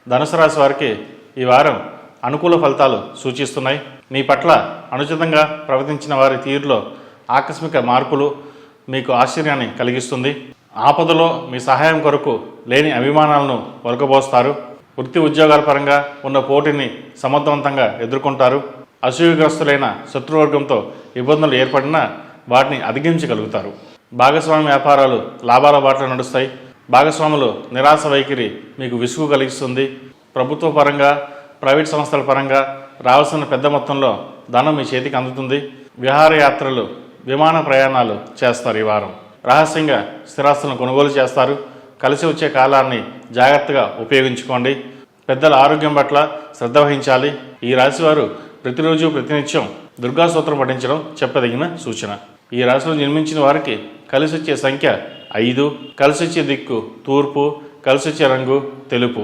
ధనుసు రాశి వారికి ఈ వారం అనుకూల ఫలితాలు సూచిస్తున్నాయి. మీ పట్ల అనుచితంగా ప్రవర్తించిన వారి తీరులో ఆకస్మిక మార్పులు మీకు ఆశ్చర్యాన్ని కలిగిస్తుంది. ఆపదలో మీ సహాయం కొరకు లేని అభిమానాలను ఒలకబోస్తారు. వృత్తి ఉద్యోగాల పరంగా ఉన్న పోటీని సమర్థవంతంగా ఎదుర్కొంటారు. అసూయగ్రస్తులైన శత్రువర్గంతో ఇబ్బందులు ఏర్పడినా వాటిని అధిగమించగలుగుతారు. భాగస్వామి వ్యాపారాలు లాభాల బాటలో నడుస్తాయి. భాగస్వాములు నిరాశ వైఖరి మీకు విసుగు కలిగిస్తుంది. ప్రభుత్వ పరంగా ప్రైవేట్ సంస్థల పరంగా రావాల్సిన పెద్ద మొత్తంలో ధనం మీ చేతికి అందుతుంది. విహారయాత్రలు విమాన ప్రయాణాలు చేస్తారు. ఈ వారం రహస్యంగా స్థిరాస్తులను కొనుగోలు చేస్తారు. కలిసి వచ్చే కాలాన్ని జాగ్రత్తగా ఉపయోగించుకోండి. పెద్దల ఆరోగ్యం పట్ల శ్రద్ధ వహించాలి. ఈ రాశివారు ప్రతిరోజు ప్రతినిత్యం దుర్గా స్తోత్రం పఠించడం చెప్పదగిన సూచన. ఈ రాశిలో జన్మించిన వారికి కలిసి వచ్చే సంఖ్య 5, కలిసి వచ్చే దిక్కు తూర్పు, కలిసి వచ్చే రంగు తెలుపు.